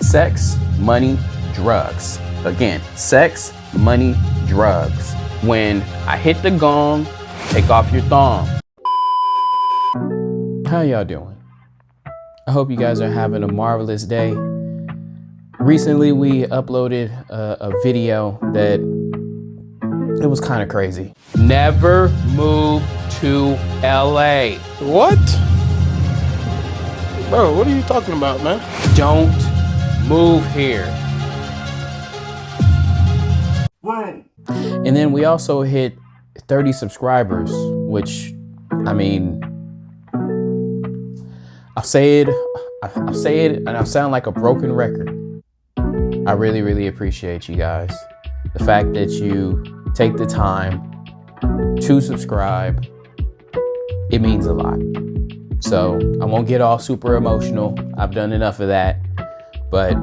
sex, money, drugs. Again, sex, money, drugs. When I hit the gong, take off your thong. How y'all doing? I hope you guys are having a marvelous day. Recently, we uploaded a video that it was kind of crazy. Never move to LA. What? Bro, what are you talking about, man? Don't move here. When? And then we also hit 30 subscribers, which, I mean, I'll say it, and I'll sound like a broken record. I really, really appreciate you guys. The fact that you take the time to subscribe, it means a lot. So I won't get all super emotional. I've done enough of that. But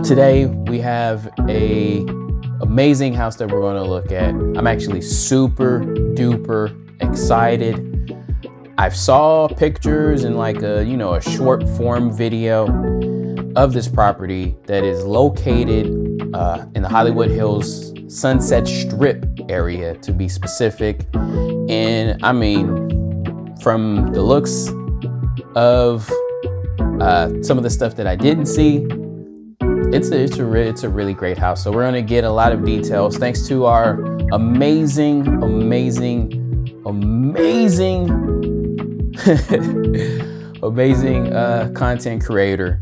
today we have a amazing house that we're going to look at. I'm actually super duper excited. I saw pictures and like a short form video of this property that is located in the Hollywood Hills Sunset Strip area, to be specific. And I mean, from the looks of some of the stuff that I didn't see, it's a really great house. So we're gonna get a lot of details thanks to our amazing content creator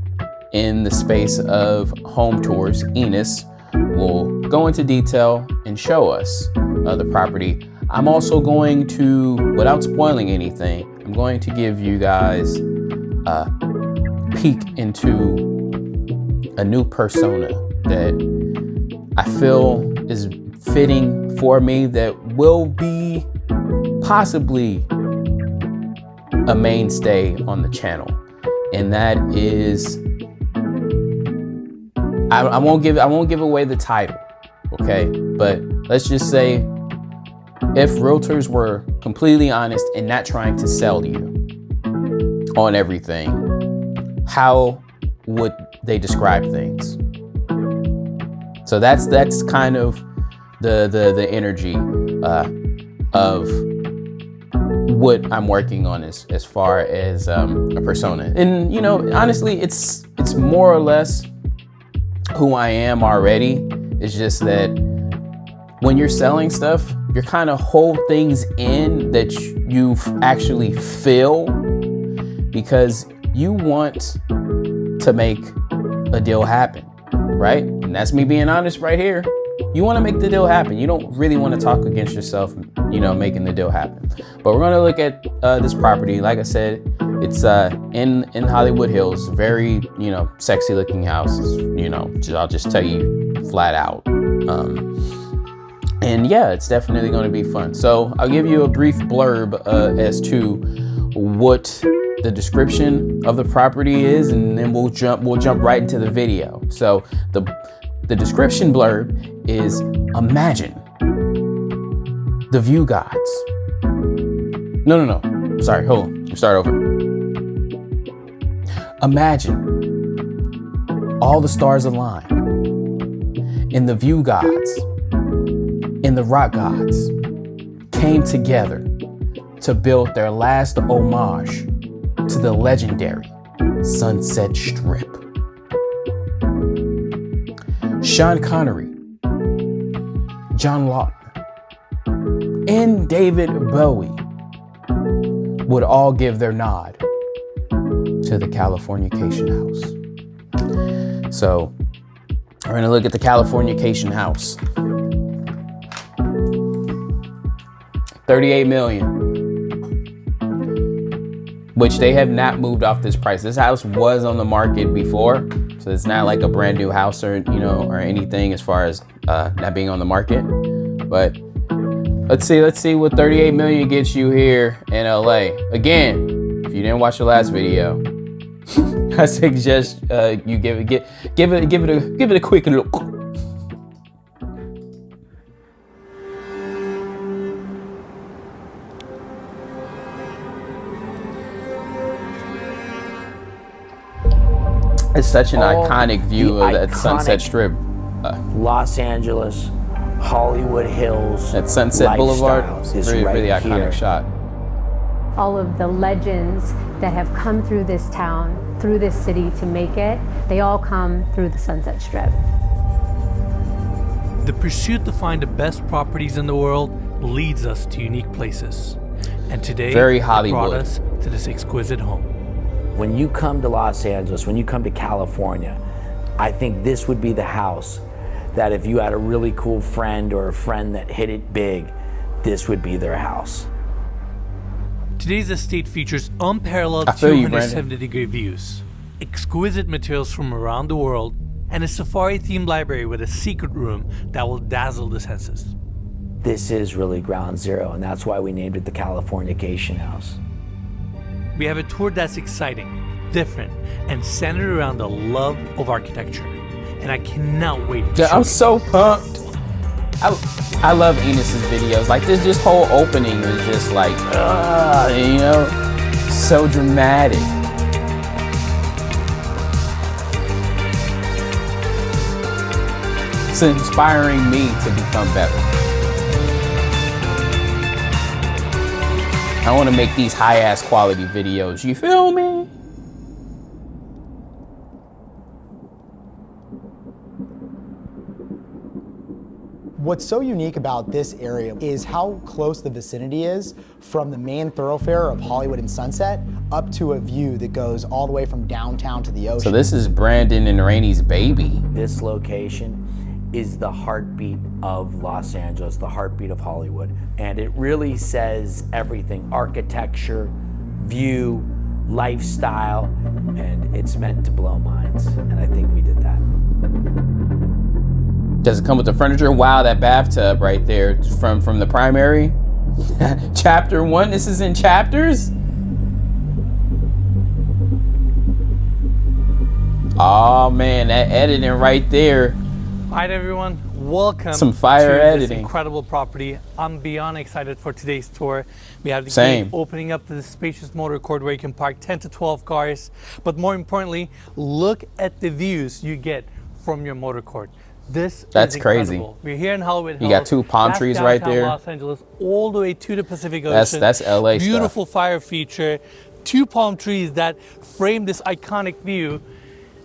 in the space of home tours. Enos will go into detail and show us the property. I'm also going to, without spoiling anything, I'm going to give you guys a peek into a new persona that I feel is fitting for me, that will be possibly a mainstay on the channel. And that is, I won't give away the title, okay? But let's just say, if realtors were completely honest and not trying to sell you on everything, how would they describe things? So that's kind of the energy of what I'm working on as far as a persona. And honestly, it's more or less who I am already. It's just that when you're selling stuff, you're kind of hold things in that you actually feel, because you want to make a deal happen, right? And that's me being honest right here. You want to make the deal happen. You don't really want to talk against yourself, making the deal happen. But we're going to look at this property. Like I said, it's in Hollywood Hills. Very, sexy looking house. I'll just tell you flat out. And yeah, it's definitely going to be fun. So I'll give you a brief blurb as to what the description of the property is, and then we'll jump right into the video. So the description blurb is: imagine the view gods. No. Sorry, hold on. Let's start over. Imagine all the stars aligned, and the view gods and the rock gods came together to build their last homage to the legendary Sunset Strip. Sean Connery, John Lawton, and David Bowie would all give their nod to the Californication House. So we're gonna look at the Californication House. 38 million, which they have not moved off this price. This house was on the market before, so it's not like a brand new house or anything as far as not being on the market. But let's see what 38 million gets you here in LA. Again, if you didn't watch the last video, I suggest you give it a quick look. It's such an all iconic view the of that Sunset iconic Strip. Los Angeles, Hollywood Hills, That Sunset Boulevard, is really, right really iconic here. shot. All of the legends that have come through this town, through this city to make it, they all come through the Sunset Strip. The pursuit to find the best properties in the world leads us to unique places. And today, Very it Hollywood. brought us to this exquisite home. When you come to Los Angeles, when you come to California, I think this would be the house that if you had a really cool friend or a friend that hit it big, this would be their house. Today's estate features unparalleled I feel you, Brandon. 270-degree views, exquisite materials from around the world, and a safari-themed library with a secret room that will dazzle the senses. This is really ground zero, and that's why we named it the Californication House. We have a tour that's exciting, different, and centered around the love of architecture. And I cannot wait to show I'm you. so pumped. I love Enos's videos. Like this whole opening is just like, you know, so dramatic. It's inspiring me to become better. I want to make these high-ass quality videos. You feel me? What's so unique about this area is how close the vicinity is from the main thoroughfare of Hollywood and Sunset up to a view that goes all the way from downtown to the ocean. So this is Brandon and Rainey's baby. This location is the heartbeat of Los Angeles, the heartbeat of Hollywood. And it really says everything: architecture, view, lifestyle, and it's meant to blow minds. And I think we did that. Does it come with the furniture? Wow, that bathtub right there from the primary. Chapter 1, this is in chapters? Oh man, that editing right there. All right, everyone, welcome Some fire to editing. this incredible property. I'm beyond excited for today's tour. We have the Same. gate opening up to the spacious motor court where you can park 10 to 12 cars. But more importantly, look at the views you get from your motor court. That's crazy. Incredible. We're here in Hollywood Hills. You got two palm That's trees right downtown there. Los Angeles, all the way to the Pacific Ocean. That's LA stuff. Beautiful fire feature, two palm trees that frame this iconic view.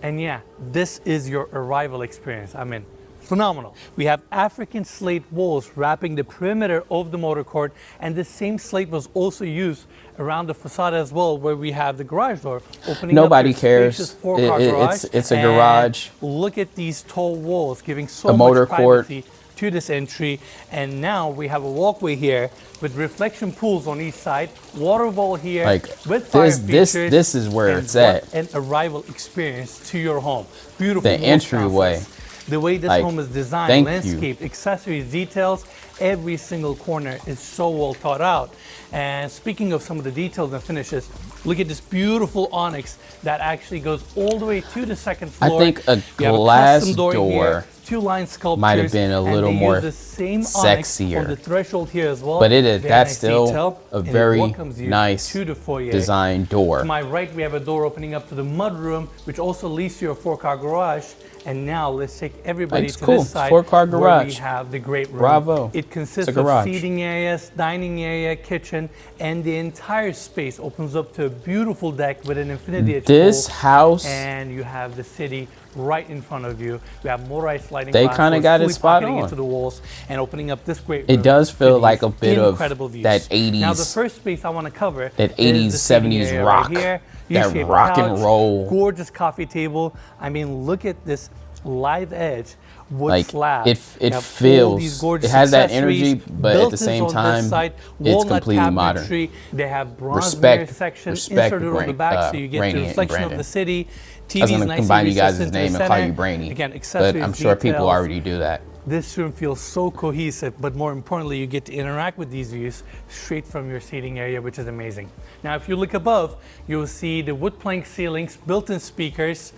And yeah, this is your arrival experience. I mean, phenomenal. We have African slate walls wrapping the perimeter of the motor court, and the same slate was also used around the facade as well, where we have the garage door opening. Nobody up this cares. spacious four-car garage. It's a And garage. look at these tall walls, giving so A motor much court. privacy to this entry. And now we have a walkway here with reflection pools on each side, waterfall here, Like with fire this features, is where and it's at. what an arrival experience to your home. Beautiful The wall entryway. counters. The way this Like, home is designed, thank landscape, accessories, details, every single corner is so well thought out. And speaking of some of the details and finishes, look at this beautiful onyx that actually goes all the way to the second I floor. think a You have glass custom door here, two line sculptures, might have been a and little they more use the same onyx sexier. on the threshold here as well. But Very that's nice still detail, a and it very welcomes you nice to the foyer. design door. To my right, we have a door opening up to the mudroom, which also leads to your four-car garage. And now let's take everybody It's to cool. this side, Four-car where we garage. have the great room. Bravo. It consists It's a of garage. seating areas, dining area, kitchen, and the entire space opens up to a beautiful deck with an infinity edge This pool. house, And you have the city right in front of you. We have motorized lighting. They glass kinda doors got it fully spot pocketing on. into the walls and opening up this great room. It does feel to like these a bit of incredible views. that 80s Now the first space I want to cover that is 80s, the seating 70s area rock, right here. that U-shaped rock and couch, roll. gorgeous coffee table. I mean, look at this live edge wood Like, slab. it You have all feels- these gorgeous it has that accessories, energy, but at the built-ins same on this time, side, it's walnut completely modern. cabinetry. They have bronze Respect- mirror section respect inserted on the back, so you get Rainey the and reflection of Brandon. the city. I was TV's gonna nicely combine you guys' recessed into name the and call center. you Brainy, Again, but accessories, I'm sure people details. already do that. This room feels so cohesive, but more importantly, you get to interact with these views straight from your seating area, which is amazing. Now, if you look above, you'll see the wood plank ceilings, built-in speakers,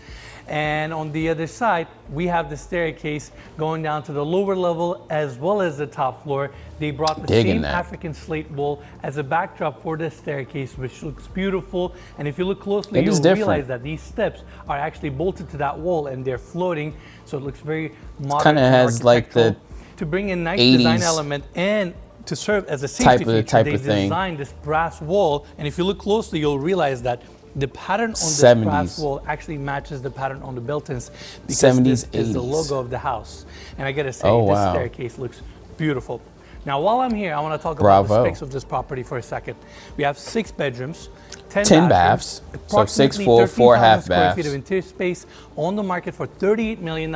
And on the other side, we have the staircase going down to the lower level as well as the top floor. They brought the same African slate wall as a backdrop for the staircase, which looks beautiful. And if you look closely, you'll realize that these steps are actually bolted to that wall and they're floating. So it looks very modern. Kind of has like the to bring in nice design element and to serve as a safety feature, they designed this brass wall. And if you look closely, you'll realize that the pattern on this brass wall actually matches the pattern on the built-ins, because this is the logo of the house. And I gotta say, this staircase looks beautiful. Now, while I'm here, I want to talk about the specs of this property for a second. We have 6 bedrooms, 10 baths, so 6 full, 4 half baths. Feet of interior space on the market for $38 million.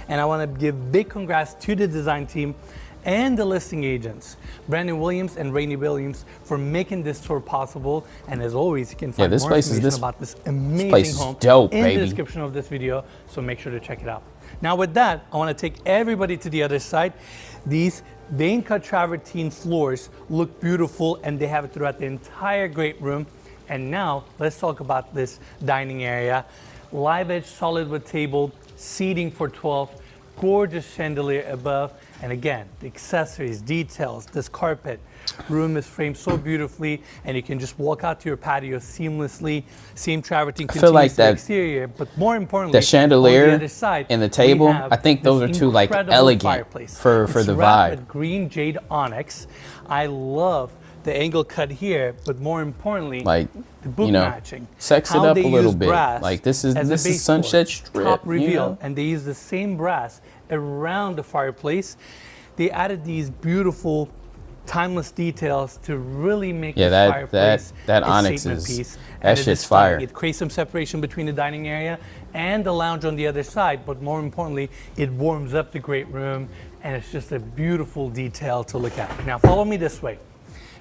And I want to give big congrats to the design team and the listing agents, Brandon Williams and Rainey Williams, for making this tour possible. And as always, you can find more information about this amazing home in the description of this video, so make sure to check it out. Now with that, I want to take everybody to the other side. These vein cut travertine floors look beautiful, and they have it throughout the entire great room. And now let's talk about this dining area. Live edge solid wood table, seating for 12, gorgeous chandelier above. And again, the accessories, details, this carpet room is framed so beautifully, and you can just walk out to your patio seamlessly. Same travertine continues to the exterior, but more importantly, the chandelier on the other side, and the table, I think those are two like elegant for the vibe. With green jade onyx. I love the angle cut here, but more importantly, like, the book matching. Sex it up a little bit. Like this is Sunset Strip. Top reveal, and they use the same brass around the fireplace. They added these beautiful, timeless details to really make the fireplace that a onyx statement piece. That shit's fire. It creates some separation between the dining area and the lounge on the other side, but more importantly, it warms up the great room, and it's just a beautiful detail to look at. Now follow me this way.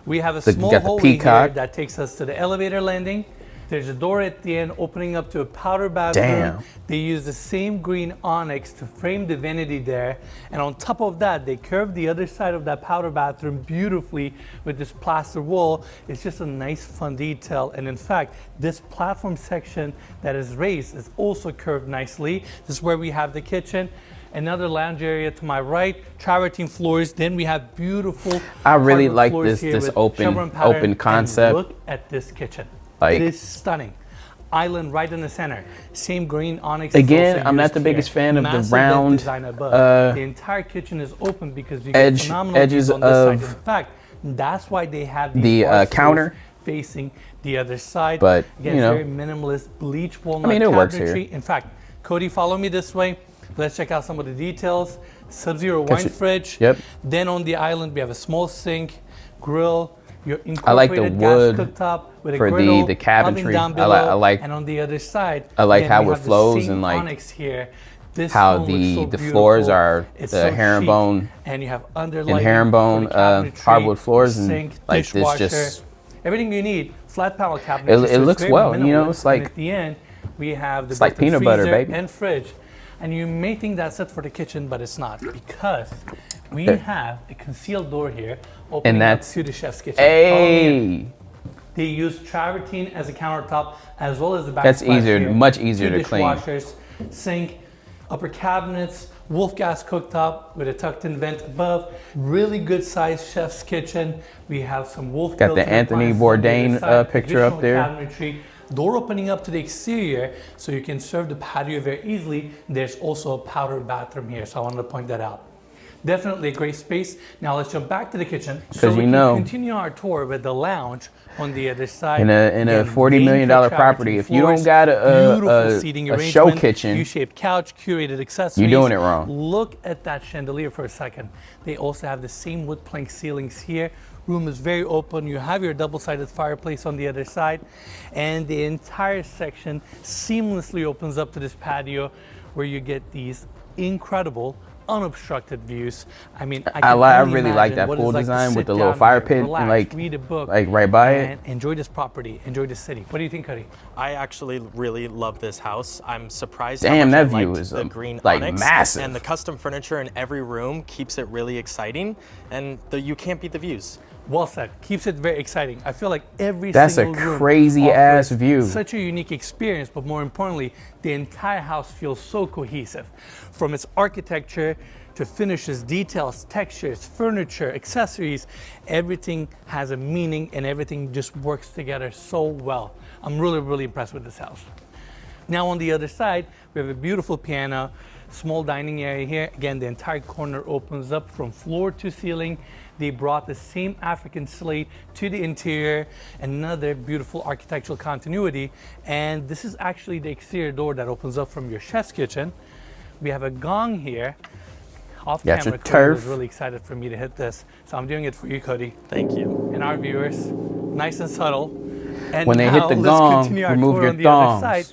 We have a small hallway here that takes us to the elevator landing. There's a door at the end opening up to a powder bathroom. Damn. They use the same green onyx to frame the vanity there. And on top of that, they curved the other side of that powder bathroom beautifully with this plaster wall. It's just a nice, fun detail. And in fact, this platform section that is raised is also curved nicely. This is where we have the kitchen. Another lounge area to my right, travertine floors. Then we have beautiful. I really like this open concept. And look at this kitchen. Like, it is stunning. Island right in the center. Same green onyx. Again, I'm not the biggest fan of the round the entire kitchen is open because you get phenomenal edges on this side. In fact, that's why they have these counter facing the other side. But again, very minimalist bleach walnut it works here. In fact, Cody, follow me this way. Let's check out some of the details. Sub-Zero wine fridge. Yep. Then on the island, we have a small sink, grill. I like the wood with for griddle, the cabinetry. I like, and on the other side, I like how it flows and like how the floors are the herringbone and you have hardwood floors, and sink, like this just everything you need. Flat panel cabinet. It looks well, it's like, at the end we have the it's like peanut butter, baby, and fridge. And you may think that's it for the kitchen, but it's not, because we have a concealed door here opening up to the chef's kitchen. Hey! They use travertine as a countertop, as well as the backsplash. That's easier, here. much easier to clean. Dishwashers, sink, upper cabinets, wolf gas cooktop with a tucked-in vent above. Really good sized chef's kitchen. We have some wolf. Got the Anthony Bourdain picture up there. Cabinetry. Door opening up to the exterior, so you can serve the patio very easily. There's also a powder bathroom here, so I wanted to point that out. Definitely a great space. Now let's jump back to the kitchen. So we can continue our tour with the lounge on the other side. In a $40 million property, if you don't got a show kitchen, U-shaped couch, curated accessories, you're doing it wrong. Look at that chandelier for a second. They also have the same wood plank ceilings here. Room is very open. You have your double-sided fireplace on the other side, and the entire section seamlessly opens up to this patio where you get these incredible unobstructed views. I mean, I really like that pool design with the little fire pit, relax, and like read a book, like right by it. Enjoy this property, enjoy the city. What do you think, Cody? I actually really love this house. I'm surprised. Damn, how that much I view liked is the green like onyx, massive, and the custom furniture in every room keeps it really exciting. And you can't beat the views. Well said. Keeps it very exciting. I feel like every That's single a room crazy ass offers view. such a unique experience, but more importantly, the entire house feels so cohesive. From its architecture to finishes, details, textures, furniture, accessories, everything has a meaning and everything just works together so well. I'm really, really impressed with this house. Now on the other side, we have a beautiful piano, small dining area here. Again, the entire corner opens up from floor to ceiling. They brought the same African slate to the interior, another beautiful architectural continuity. And this is actually the exterior door that opens up from your chef's kitchen. We have a gong here. Off Got camera, your Cody was turf. really excited for me to hit this. So I'm doing it for you, Cody. Thank you. And our viewers, nice and subtle. And When they hit now, the let's gong, continue our remove tour your on the other thongs. side.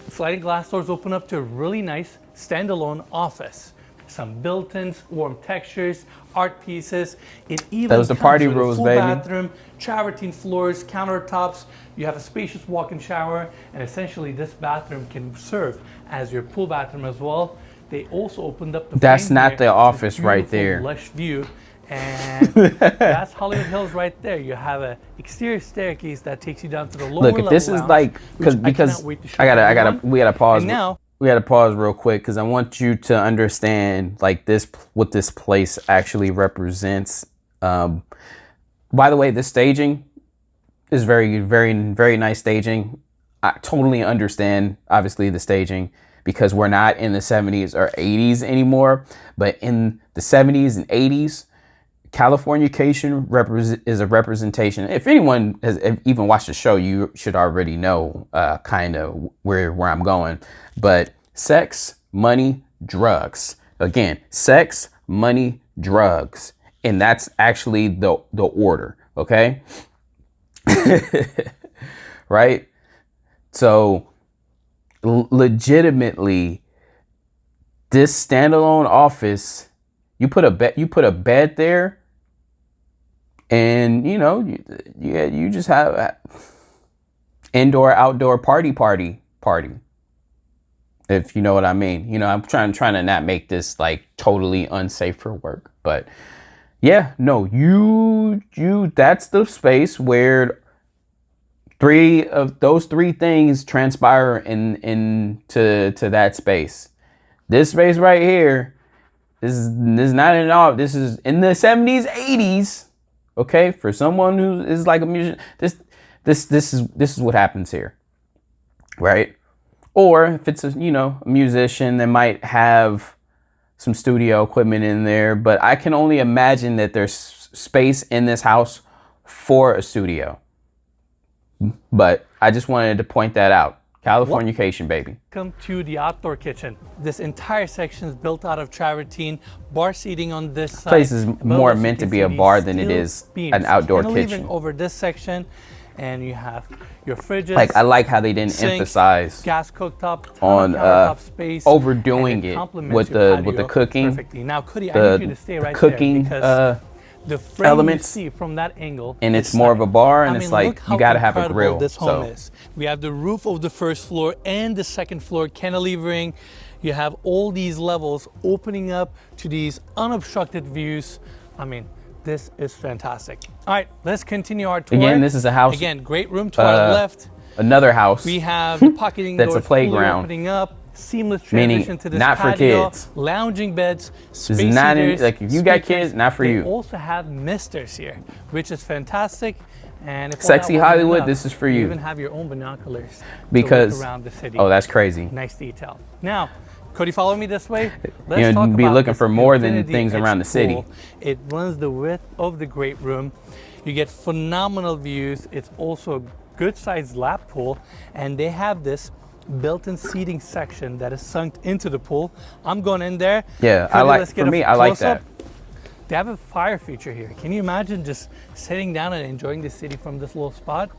Sliding glass doors open up to a really nice standalone office. Some built-ins, warm textures, art pieces. It even Those the comes party with a rules, full baby. bathroom, travertine floors, countertops. You have a spacious walk-in shower, and essentially this bathroom can serve as your pool bathroom as well. They also opened up the That's frame not here the to office this right beautiful, there. lush view. And that's Hollywood Hills right there. You have a exterior staircase that takes you down to the lower Look, if this level is lounge, like, which because cannot wait to show we everyone. gotta pause. And now, We gotta pause real quick because I want you to understand like this, what this place actually represents. By the way, this staging is very, very, very nice staging. I totally understand, obviously, the staging because we're not in the 70s or 80s anymore, but in the 70s and 80s, Californication is a representation. If anyone has even watched the show, you should already know kind of where I'm going. But sex, money, drugs. Again, sex, money, drugs. And that's actually the order, okay? Right? So legitimately, this standalone office, you put a bed there, and you know, you just have indoor outdoor party, if you know what I mean. You know, I'm trying to not make this like totally unsafe for work, but yeah, no, you that's the space where those three things transpire into that space. This space right here, this is not in all. This is in the 70s, 80s. Okay, for someone who is like a musician, this is what happens here, right? Or if it's a musician that might have some studio equipment in there, but I can only imagine that there's space in this house for a studio. But I just wanted to point that out. Californication, baby. welcome to the outdoor kitchen. This entire section is built out of travertine, bar seating on this side. Place is Above more us, you meant to can be see a these bar than it steel is beams an outdoor cantilevering kitchen. over this section, and you have your fridges. Like, I like how they didn't sink, emphasize gas cooktop, on countertop space, overdoing and it complements with your the patio cooking. perfectly. Now, Cody, the- I need you to stay the right cooking, there because the frame elements, you see from that angle, and is it's more of a stunning. bar, and I it's mean, like, look you how gotta have a incredible grill, This home so. is. We have the roof of the first floor and the second floor cantilevering. You have all these levels opening up to these unobstructed views. I mean, this is fantastic. All right, let's continue our tour. Again, this is a house. Again, great room to our left. Another house. We have the pocketing That's a doors fully playground. opening up. Seamless Meaning transition to this not for patio, kids. lounging beds, This space is not heaters, like if you got speakers. kids, not for They you. also have misters here, which is fantastic. And if all Sexy that wasn't Hollywood, enough, this is for you you. even have your own binoculars Because to look around the city. oh, that's crazy. Nice detail. Now, Cody, follow me this way. Let's You know, talk be about looking this for more than infinity things edge around the city. pool. It runs the width of the great room. You get phenomenal views. It's also a good sized lap pool, and they have this built-in seating section that is sunk into the pool. I'm going in there. Yeah, Cody, let's get for a me, I like close-up. that. They have a fire feature here. Can you imagine just sitting down and enjoying the city from this little spot?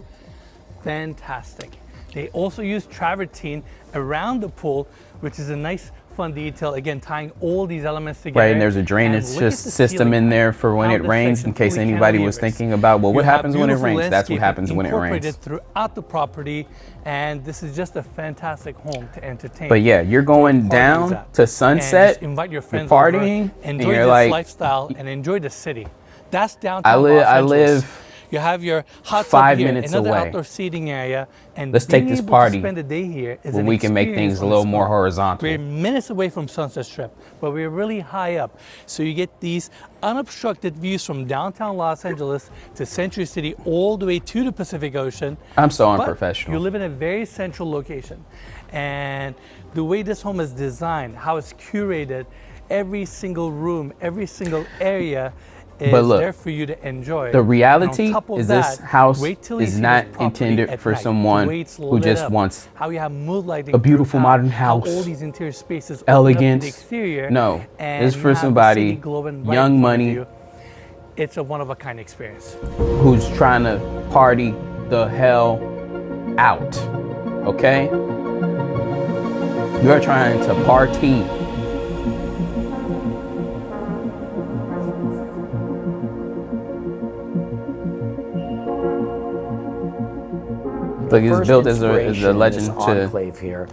Fantastic. They also use travertine around the pool, which is a nice, fun detail. Again, tying all these elements together. Right, and there's a drainage And look at the system ceiling in there height. for when How it this rains, section in case fully anybody was cantilevers. thinking about, well, what You have happens when it beautiful rains? That's what landscaping happens when it incorporated rains. throughout the property, and this is just a fantastic home to entertain. But yeah, you're to going parties down at. to And Sunset, just invite your you're friends partying, over, and enjoy you're this like, lifestyle, and enjoy the city. That's downtown Los I Angeles. live You have your hot tub 5 here, minutes another away. outdoor seating area, and Let's take being this able party to spend a day here is where an we can make experience things a on little its more own. horizontal. We're minutes away from Sunset Strip, but we're really high up, so you get these unobstructed views from downtown Los Angeles to Century City, all the way to the Pacific Ocean. I'm so But unprofessional. you live in a very central location, and the way this home is designed, how it's curated, every single room, every single area is But look, there for you to enjoy. The And on reality top of is this that, house wait till you is see not this property intended at for night, the someone way it's who lit just up, wants how you have mood lighting a beautiful throughout, modern how house, all these interior spaces open up to elegance. the exterior. No, and it's you for have the somebody city glowing right young in front of money you. It's a one-of-a-kind experience. who's trying to party the hell out. Okay? You're trying to party. Look, it's First built as inspiration a in legend this to enclave here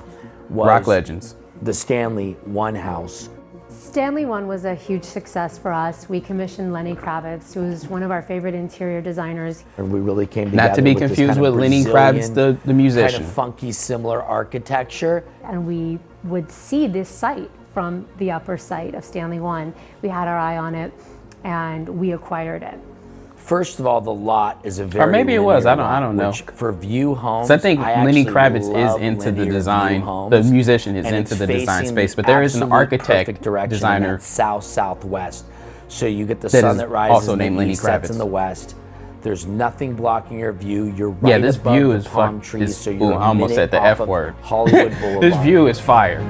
was rock legends. the Stanley One House. Stanley One was a huge success for us. We commissioned Lenny Kravitz, who's one of our favorite interior designers. And we really came together. Not to be with this confused kind of with Lenny Kravitz, Brazilian, the musician. kind of funky, similar architecture. And we would see this site from the upper site of Stanley One. We had our eye on it and we acquired it. First of all, the lot is a very maybe it was, linear I lot, don't know. which for view homes, So I think Lenny actually Kravitz love is into the linear design. view homes, The musician is and into it's the design facing space, the but there is an absolute architect, perfect direction in designer that south-southwest. So you get the that sun is that rises also in the named Lenny east, sets Kravitz. in the west. There's nothing blocking your view. You're right Yeah, this above view the is palm fuck- trees, is- so you're ooh, I almost said the off F of word. Hollywood Boulevard. This view is fire.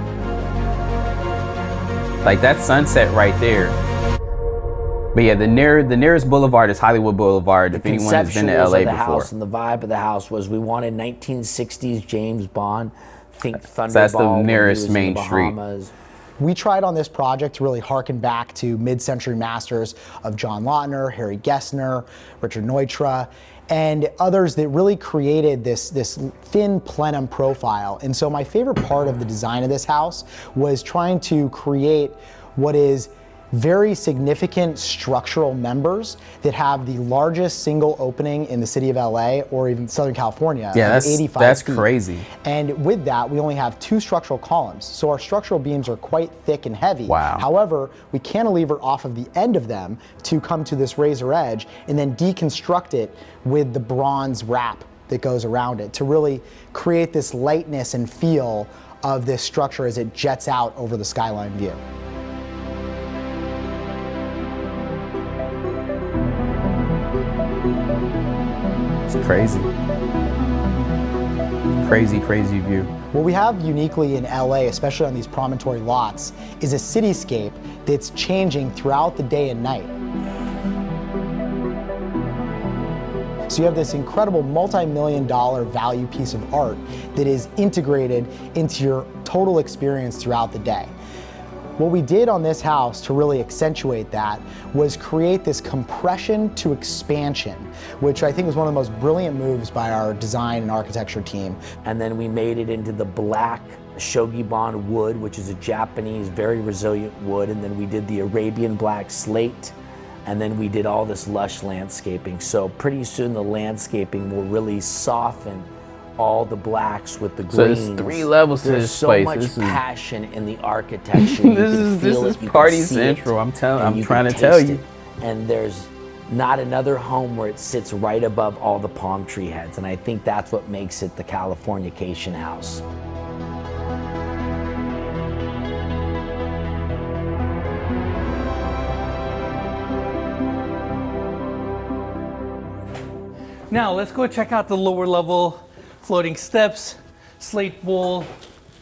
Like that sunset right there. But yeah, the nearest boulevard is Hollywood Boulevard. If anyone has been to conceptuals LA of the before. house and the vibe of the house was we wanted 1960s James Bond. Think Thunderball. that's the when he nearest was in the main street. Bahamas. We tried on this project to really harken back to mid-century masters of John Lautner, Harry Gessner, Richard Neutra, and others that really created this thin plenum profile. And so my favorite part of the design of this house was trying to create what is very significant structural members that have the largest single opening in the city of LA or even Southern California. Yeah, of 85 that's feet. crazy. And with that, we only have 2 structural columns. So our structural beams are quite thick and heavy. Wow. However, we cantilever off of the end of them to come to this razor edge and then deconstruct it with the bronze wrap that goes around it to really create this lightness and feel of this structure as it jets out over the skyline view. It's crazy. Crazy view. What we have uniquely in LA, especially on these promontory lots, is a cityscape that's changing throughout the day and night. So you have this incredible multi-million-dollar value piece of art that is integrated into your total experience throughout the day. What we did on this house to really accentuate that was create this compression to expansion, which I think was one of the most brilliant moves by our design and architecture team. And then we made it into the black Shogi wood, which is a Japanese, very resilient wood. And then we did the Arabian black slate. And then we did all this lush landscaping. So pretty soon the landscaping will really soften all the blacks with the So greens. there's 3 levels to There's this so place. much This is- passion in the architecture. You can This feel is it, you can party see central. it, I'm telling- and I'm you trying can to tell taste you. it. And there's not another home where it sits right above all the palm tree heads. And I think that's what makes it the Californication House. Now let's go check out the lower level. Floating steps, slate wall,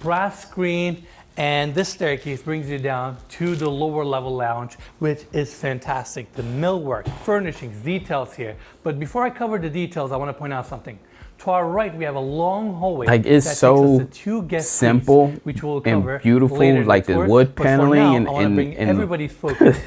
brass screen, and this staircase brings you down to the lower level lounge, which is fantastic. The millwork, furnishings, details here. But before I cover the details, I want to point out something. To our right, we have a long hallway Like, it's that so takes us to 2 guest simple suites, which we'll and cover beautiful, later in like the tour. wood But for paneling now, and- I want to bring and- everybody's focus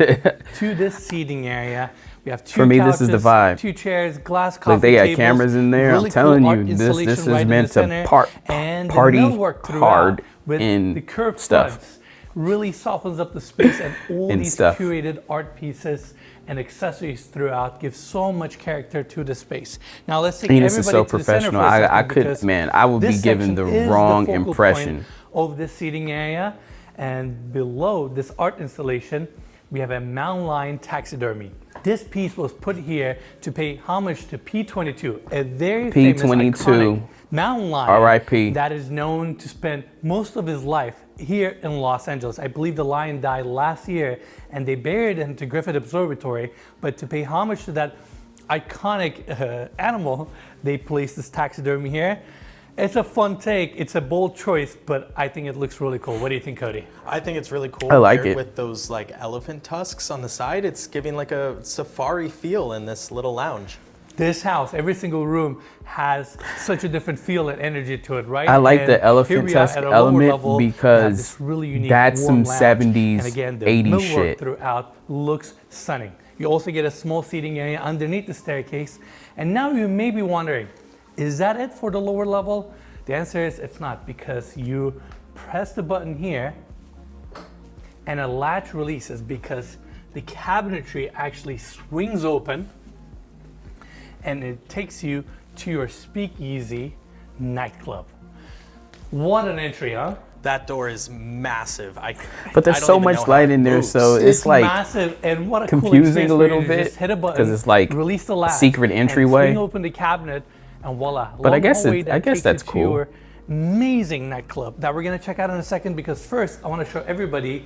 to this seating area. We have 2 For me, couches, this is the vibe. 2 chairs, glass coffee Look, they got tables, cameras in there. really I'm telling cool you, art this installation is right in meant the to center, party and the hard millwork throughout with in the curved stuff. fronts, really softens up the space, and all And these stuff. curated art pieces and accessories throughout give so much character to the space. Now let's take Venus everybody is so to the center professional. for a second, I could, because man, I would be this given section the is wrong focal impression. point of this seating area, and below this art installation, we have a mountain lion taxidermy. This piece was put here to pay homage to P22, a very famous P22, iconic mountain lion R.I.P. that is known to spend most of his life here in Los Angeles. I believe the lion died last year, and they buried him to Griffith Observatory, but to pay homage to that iconic animal, they placed this taxidermy here. It's a fun take, it's a bold choice, but I think it looks really cool. What do you think, Cody? I think it's really cool. I like paired it. With those like elephant tusks on the side, it's giving like a safari feel in this little lounge. This house, every single room has such a different feel and energy to it, right? I like And the here elephant we are tusk at a lower element level. We have because this really unique that's warm some lounge. 70s, and again, the 80s millwork shit. throughout looks stunning. You also get a small seating area underneath the staircase. And now you may be wondering, is that it for the lower level? The answer is it's not, because you press the button here and a latch releases, because the cabinetry actually swings open and it takes you to your speakeasy nightclub. What an entry, huh? That door is massive. But there's I don't so even much know how light it in there, moves. so it's like massive, and what a cool confusing experience a for little you to bit, just hit a button, 'cause it's like release the latch, secret and entryway. swing open the cabinet, and voila. But I long guess hallway it- that I guess takes that's you to cool. your amazing nightclub that we're gonna check out in a second, because first I want to show everybody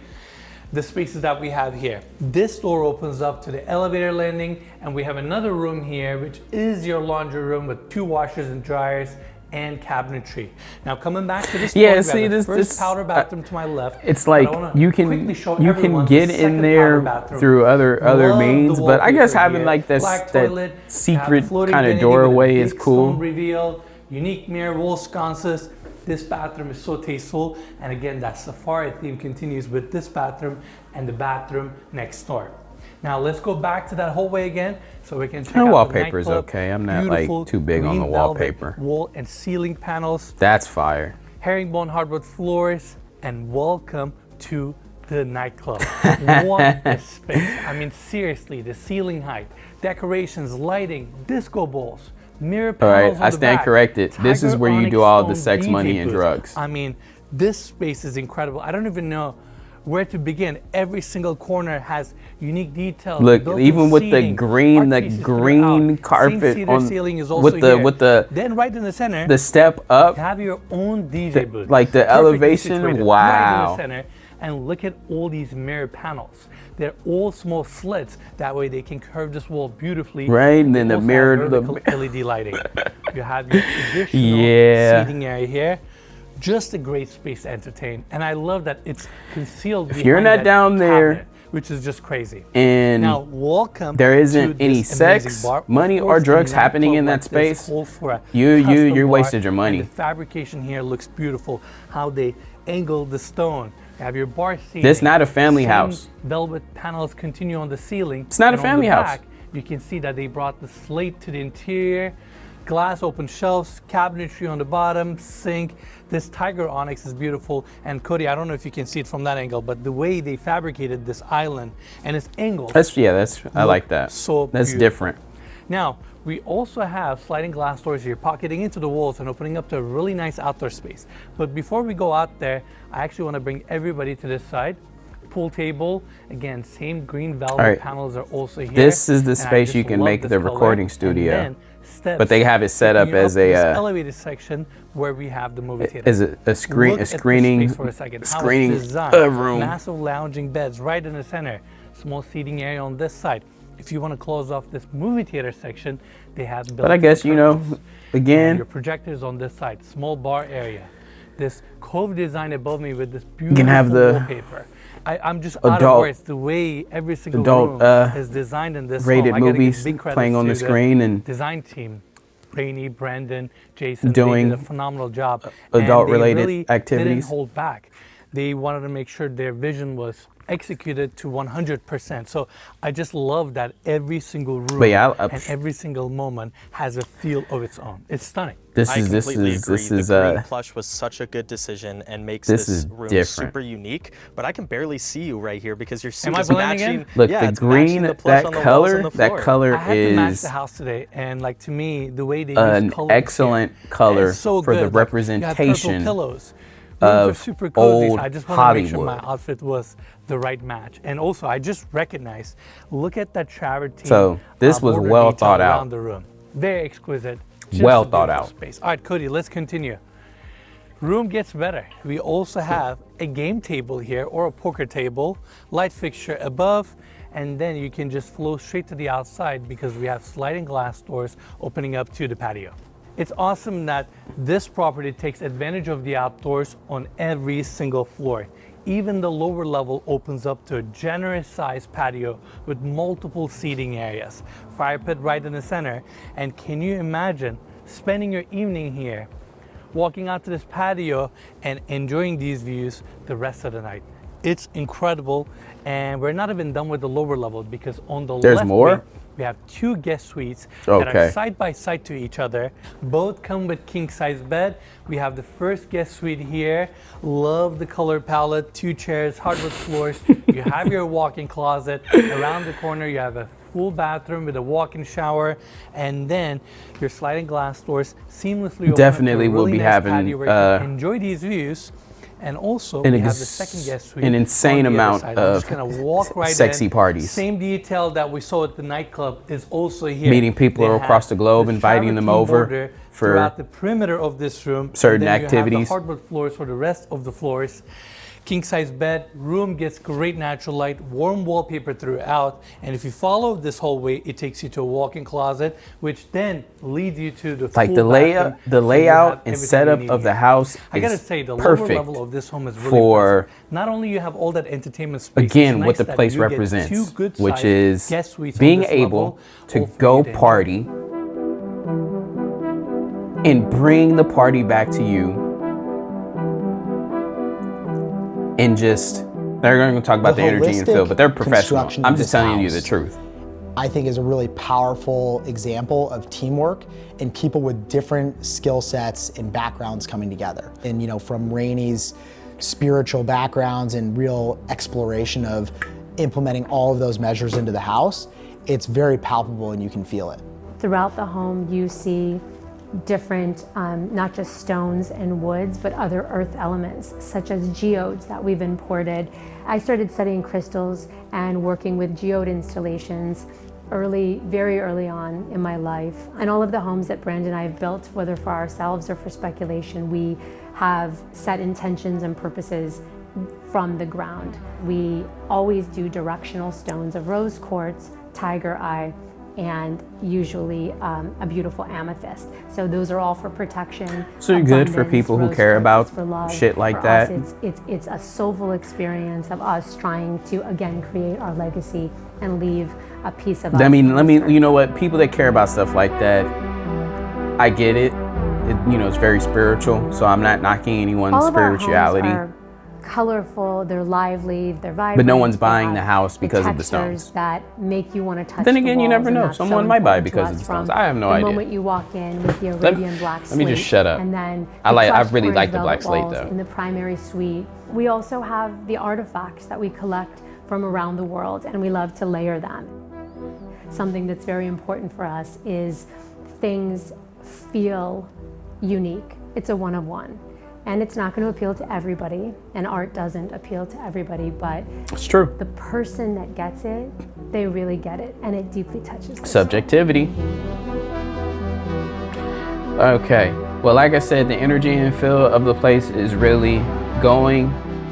the spaces that we have here. This door opens up to the elevator landing, and we have another room here, which is your laundry room with 2 washers and dryers and cabinetry. Now coming back to this Yeah, point, we see, have the this- first this, powder bathroom to my left. it's but I like wanna you quickly can show you everyone can the get in second there powder bathroom. through other Love the means, but I guess wallpaper having here. like this Black that toilet, secret floating kind of vanity with a doorway is big cool. stone reveal, unique mirror wall sconces. This bathroom is so tasteful, and again, that safari theme continues with this bathroom and the bathroom next door. Now let's go back to that hallway again, so we can check The out the wallpaper's nightclub. okay. I'm not, like, Beautiful too big on the green velvet wallpaper. Wall and ceiling panels, That's fire. herringbone hardwood floors, and welcome to the nightclub. What a space. I mean, seriously, the ceiling height, decorations, lighting, disco balls, mirror All right, panels on I the stand back, corrected. This is tiger where you onyx do all the stone sex, DJ money, and booths. drugs. I mean, this space is incredible. I don't even know where to begin. Every single corner has unique details. Look, built-in even with the seating, green, art the pieces green throughout. Same carpet cedar on ceiling is also with the here. Then right in the center, the step up. have your own DJ booth. like the Perfectly elevation, situated wow. Right in the center. And look at all these mirror panels. They're all small slits. That way they can curve this wall beautifully. Right, and then They the also mirror- have the- vertical LED lighting. You have your additional Yeah. seating area here. Just a great space to entertain. And I love that it's concealed If you're behind not that down there- cabinet, which is just crazy. And Now, welcome. there to isn't any this amazing sex, bar. Of money, or course, drugs the happening in nightclub that like this space. calls for a You custom bar, wasted your money. and the fabrication here looks beautiful. How they angle the stone. You have your bar seating. This not a family Same house. Velvet panels continue on the ceiling. It's not a And on the family house. back, you can see that they brought the slate to the interior. Glass open shelves, cabinetry on the bottom, sink. This tiger onyx is beautiful. And Cody, I don't know if you can see it from that angle, but the way they fabricated this island and its angles. I like that. So That's beautiful. different. Now, we also have sliding glass doors here, pocketing into the walls and opening up to a really nice outdoor space. But before we go out there, I actually want to bring everybody to this side. Pool table, again, same green velvet All right. panels are also here. This is the And I space just you can love make this the color. recording And studio. then steps But they have it set up taking you as to this a elevated section where we have the movie theater. as a screen Look a at this screening space for a second. How it's screening designed. room. Massive lounging beds right in the center. Small seating area on this side. If you want to close off this movie theater section, they have built. But I guess your your projectors on this side. Small bar area. This cove design above me with this beautiful have the wallpaper. I'm just out of adult- words. The way every single adult, room is designed in this rated home. I gotta give movies big credits playing on to the screen and design team. Rainey, Brandon, Jason, doing they did a phenomenal job. adult And they related really activities. Didn't hold back. They wanted to make sure their vision was executed to 100%. So I just love that every single room and every single moment has a feel of its own. It's stunning. I completely agree. The green plush was such a good decision and makes this room different. super unique. But I can barely see you right here because your suit Am I is blending matching. in? Look, Yeah, the it's green, matching the plush on the walls and the floor. I had to match is the house today, and like to me, the way they an use colors excellent here, color it's so for the good. Like, you have representation purple pillows. Rooms are of super cozy, old so I just want to make sure Hollywood. my outfit was the right match. And also, I just recognized, look at that travertine. So this was border well detail thought out. around the room. Very exquisite. Just Well a thought beautiful out. Space. All right, Cody, let's continue. Room gets better. We also have a game table here or a poker table, light fixture above, and then you can just flow straight to the outside because we have sliding glass doors opening up to the patio. It's awesome that this property takes advantage of the outdoors on every single floor. Even the lower level opens up to a generous sized patio with multiple seating areas. Fire pit right in the center. And can you imagine spending your evening here, walking out to this patio and enjoying these views the rest of the night? It's incredible. And we're not even done with the lower level because on the There's left more? wing, we have 2 guest suites that are side by side to each other. Both come with king size bed. We have the first guest suite here. Love the color palette, 2 chairs, hardwood floors. You have your walk-in closet. Around the corner, you have a full bathroom with a walk-in shower, and then your sliding glass doors seamlessly open Definitely up to a will really be nice having, patio where you can enjoy these views. And also, we have the second guest suite. an insane on the other amount side. I'm of just gonna walk right sexy in. parties. Same detail that we saw at the nightclub is also here. Meeting people They across have the globe, the inviting them travertine over border for throughout the perimeter of this room. certain And then activities. You have the hardwood floors for the rest of the floors. King size bed, room gets great natural light, warm wallpaper throughout, and if you follow this hallway, it takes you to a walk-in closet, which then leads you to the like full the bathroom. So you layout have and everything setup you need of the here. house I gotta is say, the lower perfect level of this home is really for, impressive. Not only you have all that entertainment space, again, it's what nice the that place you get represents, 2 good which sized is guest suites on being this able level, to all for go you to enjoy. party and bring the party back to you, and just, they're going to talk about the energy and feel, but they're professional. construction I'm of just this telling you the house, truth. I think is a really powerful example of teamwork and people with different skill sets and backgrounds coming together. And from Rainey's spiritual backgrounds and real exploration of implementing all of those measures into the house, it's very palpable and you can feel it. Throughout the home, you see different, not just stones and woods, but other earth elements, such as geodes that we've imported. I started studying crystals and working with geode installations very early on in my life. And all of the homes that Brandon and I have built, whether for ourselves or for speculation, we have set intentions and purposes from the ground. We always do directional stones of rose quartz, tiger eye, and usually a beautiful amethyst. So those are all for protection. So you're good for people who rose care quartz about is for love. shit like For that? us, it's a soulful experience of us trying to, again, create our legacy and leave a piece of us. I mean, on this earth. you know what? People that care about stuff like that, I get it. It's very spiritual, so I'm not knocking anyone's All of our homes spirituality. are colorful, they're lively, they're vibrant. But no one's they buying have the house because of the textures stones. that make you want to touch Then the again, you walls, never and know. that's Someone so might buy important to because of us the stones. from I have no the idea. moment you walk in with the Arabian black slate. Let me just shut up. And then I the crushed really orange like the black velvet slate, walls though. in the primary suite. We also have the artifacts that we collect from around the world, and we love to layer them. Something that's very important for us is things feel unique. It's a one of one. And it's not going to appeal to everybody, and art doesn't appeal to everybody, but It's true. the person that gets it, they really get it, and it deeply touches their soul. Subjectivity. Okay. Well, like I said, the energy and feel of the place is really going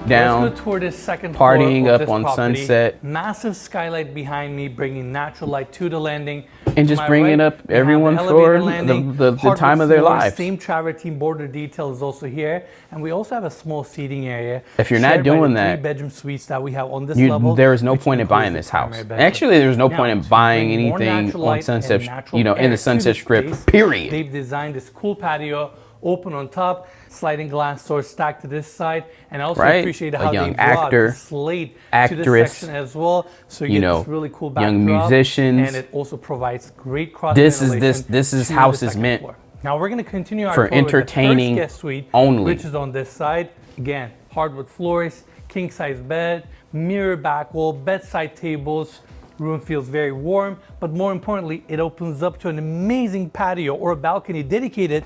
down. Let's go toward this second partying floor of up this on property. Sunset. Massive skylight behind me, bringing natural light to the landing. And To just my bringing right, up we have everyone the for elevator the landing, time hardwood of their floors, lives. Same travertine border detail is also here, and we also have a small seating area. If you're not shared by doing the that, 3-bedroom suites that we have on this level. there is no which point in includes buying the this house. primary bedroom. Actually, there's no Now, point in to buying bring more anything natural on light and Sunset, natural in air the to Sunset the Strip, space, period. They've designed this cool patio open on top, sliding glass doors stacked to this side, and I also Right. appreciate A how young they brought actor, the slate to actress, this section as well, so you you get know, this really cool young backdrop, musicians. and it also provides great cross This ventilation. is to house the is second meant floor. Now we're going to continue our for tour with the entertaining first guest suite, only. which is on this side. Again, hardwood floors, king size bed, mirror back wall, bedside tables. Room feels very warm, but more importantly, it opens up to an amazing patio or a balcony dedicated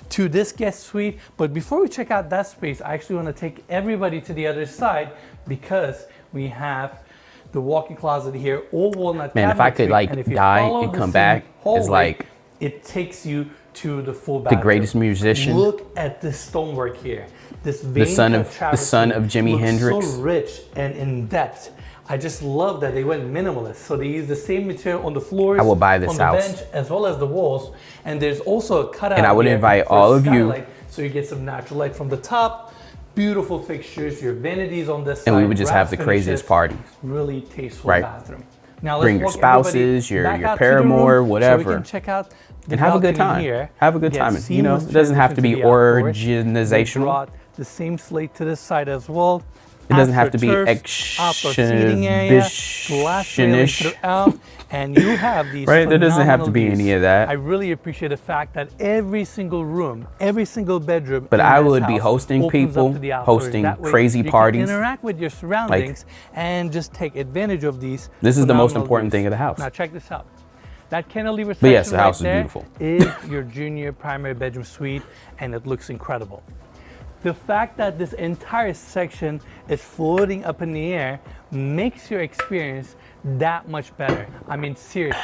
to this guest suite. But before we check out that space, I actually want to take everybody to the other side because we have the walk-in closet here, all walnut. Man, if I could cabinetry, like and if you die follow and the come same back as hallway, like it takes you to the full the bathroom. greatest musician, Look at this stonework here. This the son of Jimi looks Hendrix. so rich and in depth. I just love that they went minimalist. So they use the same material on the floors, I will buy this on the house. bench, as well as the walls. And there's also a cutout. And I would here invite for all of you- skylight, so you get some natural light from the top. Beautiful fixtures, your vanities on this side. And we would just have brass the craziest finishes, parties. Really tasteful Right. bathroom. Now let's Bring your walk everybody spouses, your back out to the paramour, room So whatever. we can check out the And have a good balcony time. Here. Have a good Again, time. You know, seamless it doesn't have to be transition the outdoors. organizational. They brought the same slate to this side as well. It doesn't have to be AstroTurf, outdoor seating area, glass railing exhibition-ish. throughout, and you have these Right, there doesn't have to phenomenal be views. any of that. I really appreciate the fact that every single room, every single bedroom. But in I this would be house hosting opens up people, to the outdoors. hosting That way crazy you can parties. interact with your surroundings and just take advantage of these. This is the most phenomenal important views. thing of the house. Now check this out. That cantilever But section yes, the house is right there beautiful. is your junior primary bedroom suite, and it looks incredible. The fact that this entire section is floating up in the air makes your experience that much better. I mean, seriously,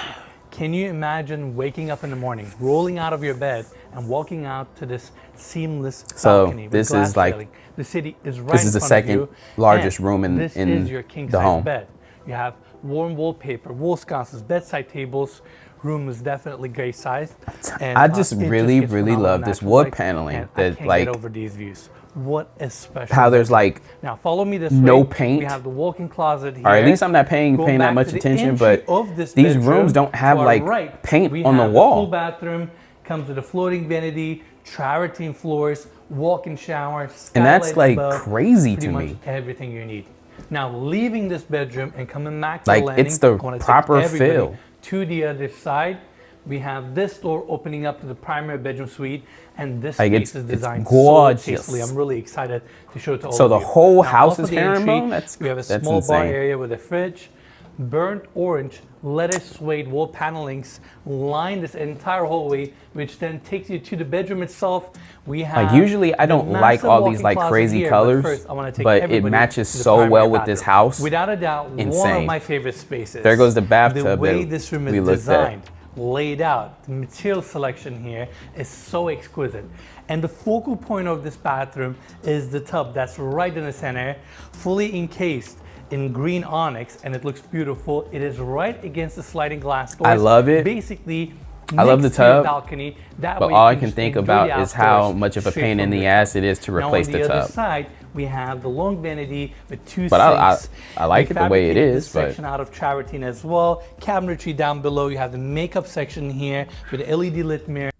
can you imagine waking up in the morning, rolling out of your bed, and walking out to this seamless So, balcony with this glass is like- railing? The city is right this in is the front of second you, largest and room in- this in is your king the size home. bed. You have warm wallpaper, wall sconces, bedside tables. Room is definitely great sized. And, I just it really, gets really phenomenal love this natural wood light, paneling and I that, can't like, get over these views. What a special. how there's bedroom. like, Now follow me this no way. paint. We have the walk-in closet here. or at least I'm not paying Going that back much to the attention, entry but of this these bedroom, rooms don't have to our like right, paint we on the have wall. full bathroom, comes with a floating vanity, travertine floors, walk-in shower, And that's, skylights like, above, crazy pretty to much me. everything you need. Now leaving this bedroom and coming back to Like, the landing, it's the I wanna take proper everybody feel. to the other side. We have this door opening up to the primary bedroom suite, and this Like, space it's- is it's designed gorgeous. so tastefully. I'm really excited to show it to all So of the you. whole Now, house off is of the herringbone? entry, we have a That's small bar insane. area with a fridge. Burnt orange leather suede wall panelings line this entire hallway, which then takes you to the bedroom itself. We have Like, usually I the don't like massive all these walk-in like closet crazy here, colors, first, I wanna take but it everybody matches to the so primary well with this bathroom. house. Without a doubt, one of Insane. my favorite spaces. There goes the bathtub The way that this room we is looked at. designed, laid out, the material selection here is so exquisite. And the focal point of this bathroom is the tub that's right in the center, fully encased in green onyx, and it looks beautiful. It is right against the sliding glass doors. I love it. Basically, I love the next to your tub, balcony. That But way all you I can just think enjoy about the is how outdoors much of a straight pain in from the the ass it is to Now replace on the the other tub. side, we have the long vanity with two But I sinks. like We it the way it fabricated is, this but- section out of travertine as well. Cabinetry down below. You have the makeup section here with the LED lit mirror.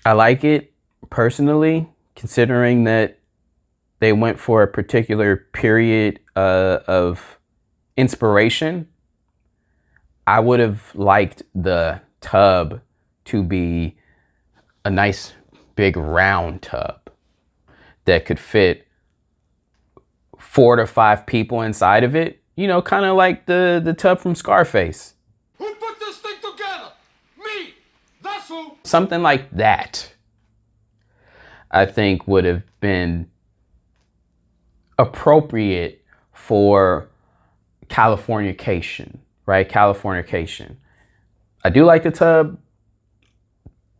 I like it personally, considering that they went for a particular period of inspiration. I would have liked the tub to be a nice big round tub that could fit 4 to 5 people inside of it. You know, kind of like the tub from Scarface. Who put this thing together? Me! That's who! Something like that, I think, would have been appropriate for Californication, right? Californication. I do like the tub,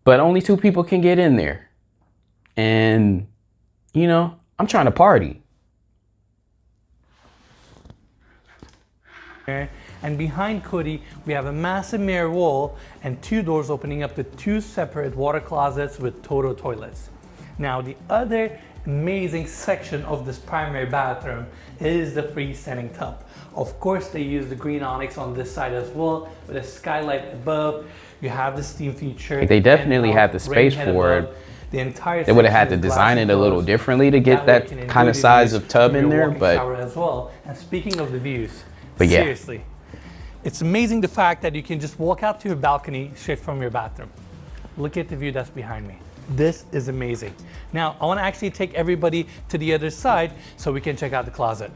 but only 2 people can get in there. And, you know, I'm trying to party. And behind Cody, we have a massive mirror wall and 2 doors opening up to 2 separate water closets with total toilets. Now, the other amazing section of this primary bathroom is the freestanding tub. Of course, they use the green onyx on this side as well, with a skylight above. You have the steam feature. They definitely had the space for it. The entire They would have had to section is design it a little glass differently to get way you that can kind enjoy of the size views of tub from in your there, walk-in but shower as well. And speaking of the views, But yeah. seriously, it's amazing the fact that you can just walk out to your balcony straight from your bathroom. Look at the view that's behind me. This is amazing. Now, I want to actually take everybody to the other side so we can check out the closet.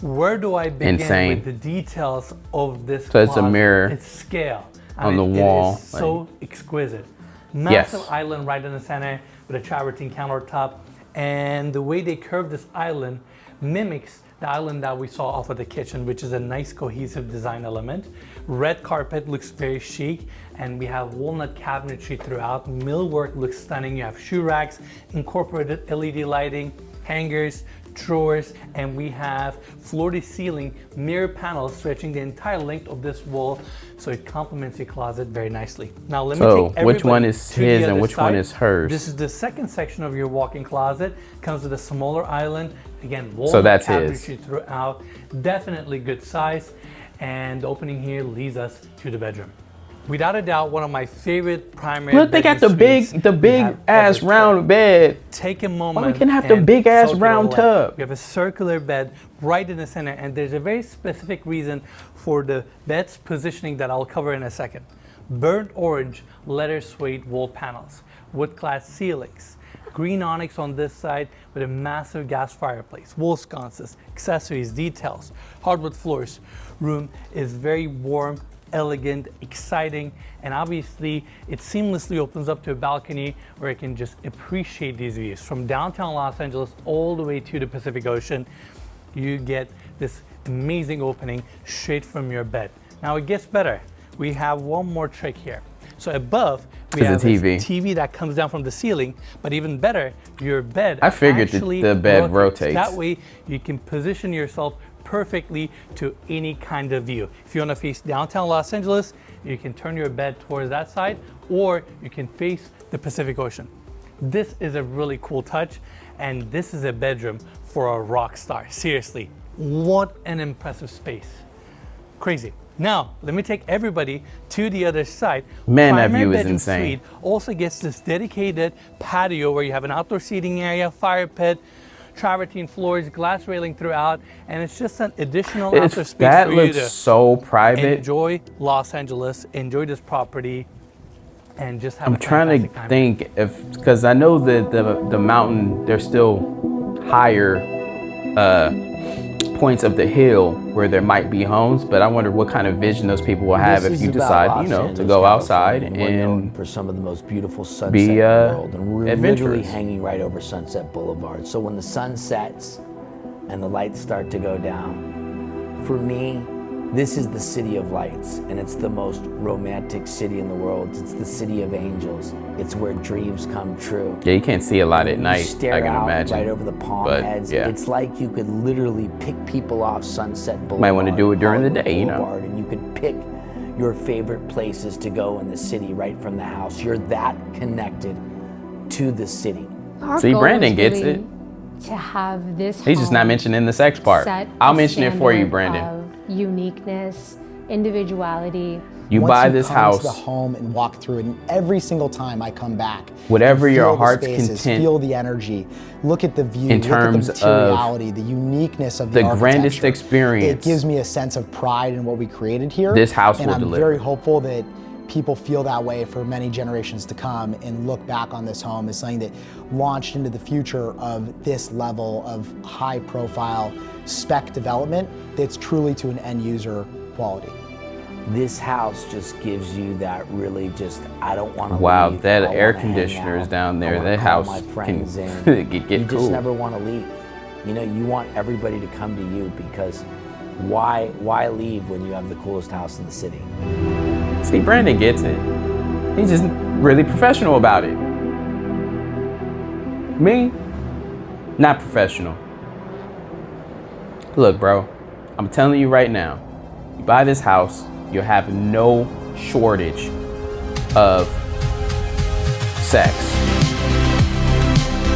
Where do I begin Insane. with the details of this So it's a closet? mirror It's scale. on the wall, It is so exquisite. Massive island right in the center with a travertine countertop. And the way they curve this island mimics the island that we saw off of the kitchen, which is a nice cohesive design element. Red carpet looks very chic, and we have walnut cabinetry throughout. Millwork looks stunning. You have shoe racks, incorporated LED lighting, hangers, drawers, and we have floor-to-ceiling mirror panels stretching the entire length of this wall, so it complements your closet very nicely. Now let me So, take which one everybody is to the his and other which one side. is hers? This is the second section of your walk-in closet. Comes with a smaller island. Again, So walnut that's his. cabinetry throughout. Definitely good size. And the opening here leads us to the bedroom. Without a doubt, one of my favorite primary look, they got the bedroom suites big we have ass ever round bed. Take a moment. Why we can't have the and big ass soak it round all in. tub? We have a circular bed right in the center, and there's a very specific reason for the bed's positioning that I'll cover in a second. Burnt orange leather suede wall panels, wood-clad ceilings, green onyx on this side with a massive gas fireplace, wall sconces, accessories, details, hardwood floors. Room is very warm, elegant, exciting, and obviously it seamlessly opens up to a balcony where I can just appreciate these views. From downtown Los Angeles all the way to the Pacific Ocean, you get this amazing opening straight from your bed. Now it gets better. We have one more trick here. So above, we It's a have TV. this TV that comes down from the ceiling, but even better, your bed I figured actually the bed rotates. That way you can position yourself perfectly to any kind of view. If you want to face downtown Los Angeles, you can turn your bed towards that side, or you can face the Pacific Ocean. This is a really cool touch, and this is a bedroom for a rock star. Seriously, what an impressive space. Crazy. Now, let me take everybody to the other side. Man, that Primary view is bedroom insane. suite also gets this dedicated patio where you have an outdoor seating area, fire pit, travertine floors, glass railing throughout, and it's just an additional outdoor space That for you looks to so private. enjoy Los Angeles, enjoy this property, and just have I'm a trying to fantastic time. think if, because I know that the mountain, there's still higher points of the hill where there might be homes, but I wonder what kind of vision those people will have This if is you about decide, Los you know, to Angeles, go outside California. We're known and for some of the most beautiful sunsets be, in the world, and we're literally adventurous. hanging right over Sunset Boulevard. So when the sun sets and the lights start to go down, for me, this is the city of lights, and it's the most romantic city in the world. It's the city of angels. It's where dreams come true. yeah, you can't see a lot at You night, stare I can out imagine. right over the palm But, heads. yeah. It's like you could literally pick people off Sunset Boulevard. Might wanna do it during the Hollywood day, you know. Boulevard, and you could pick your favorite places to go in the city right from the house. You're that connected to the city. Our See, goal Brandon is gets really it. To have this He's just not home mentioning the sex part. set I'll a mention it for you, standard Brandon. Of uniqueness, individuality. You Once buy you this come into house, the home and walk through it, and every single time I come back, Whatever I your feel the heart's spaces, content- feel the energy, look at the view, In look terms at the materiality, the uniqueness of the grandest architecture. experience It gives me a sense of pride in what we created here. This house and will I'm deliver. very hopeful that people feel that way for many generations to come and look back on this home as something that launched into the future of this level of high profile spec development that's truly to an end user quality. This house just gives you that really just, I don't want to Wow, leave. that I air wanna hang conditioner is out. down there. I wanna That call house my can friends in. get You cool. just never want to leave. You know, you want everybody to come to you because why leave when you have the coolest house in the city? See, Brandon gets it. He's just really professional about it. Me, not professional. Look, bro, I'm telling you right now, you buy this house, you'll have no shortage of sex.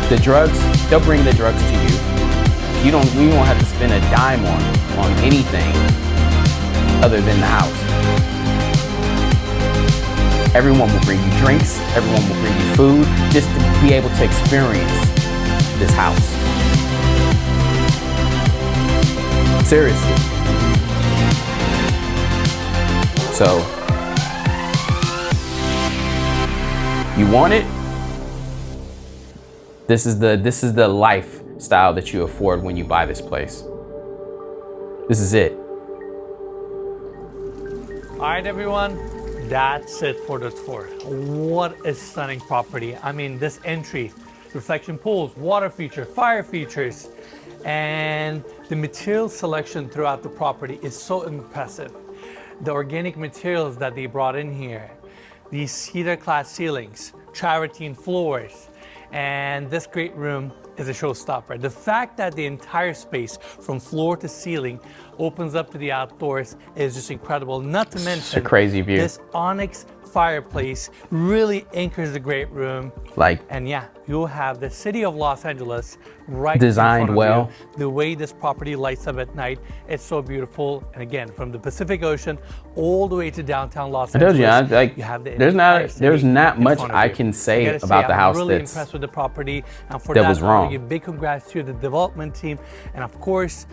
The drugs, they'll bring the drugs to you. You won't have to spend a dime on anything other than the house. Everyone will bring you drinks, everyone will bring you food, just to be able to experience this house. Seriously. So, you want it? This is the lifestyle that you afford when you buy this place. This is it. All right, everyone, that's it for the tour. What a stunning property. I mean, this entry, reflection pools, water feature, fire features, and the material selection throughout the property is so impressive. The organic materials that they brought in here, these cedar clad ceilings, travertine floors, and this great room is a showstopper. The fact that the entire space from floor to ceiling opens up to the outdoors is just incredible. Not to mention, It's a crazy view. this onyx fireplace really anchors the great room. Like, And yeah, you'll have the city of Los Angeles right Designed in front of well. you. The way this property lights up at night, it's so beautiful. And again, from the Pacific Ocean all the way to downtown Los I told Angeles, you, like, you have the there's entire city not in much front of I you. can say I gotta about the house I'm really that's- impressed with the property, and for that that, was I wanna wrong. give big congrats to the development team, and of course,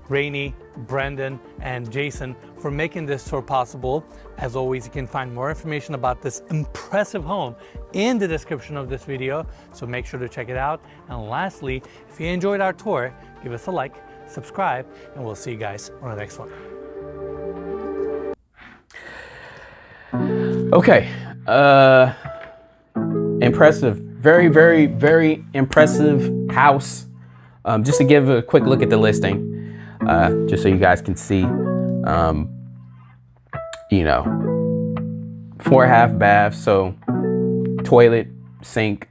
Rainey, Brendan, and Jason for making this tour possible. As always, you can find more information about this impressive home in the description of this video, so make sure to check it out. And lastly, if you enjoyed our tour, give us a like, subscribe, and we'll see you guys on the next one. okay. Impressive. Very, very, very impressive house. Just to give a quick look at the listing, just so you guys can see, 4.5 baths, so toilet, sink,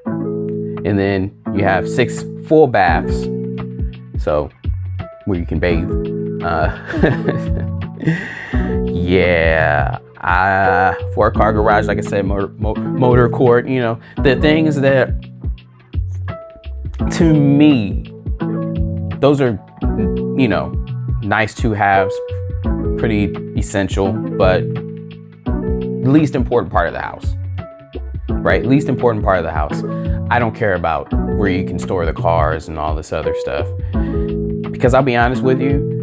and then you have 6 full baths, so where you can bathe. Yeah, 4-car garage, like I said, motor court, the things that, to me, those are, nice to haves, pretty essential, but least important part of the house, right? Least important part of the house. I don't care about where you can store the cars and all this other stuff, because I'll be honest with you,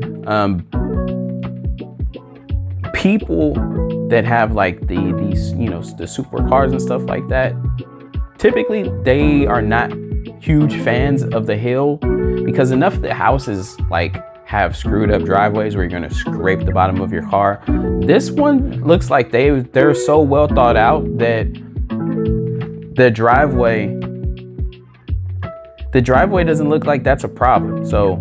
people that have like these the supercars and stuff like that, typically they are not huge fans of the hill, because enough of the houses like have screwed up driveways where you're going to scrape the bottom of your car. This one looks like they're so well thought out that the driveway doesn't look like that's a problem. So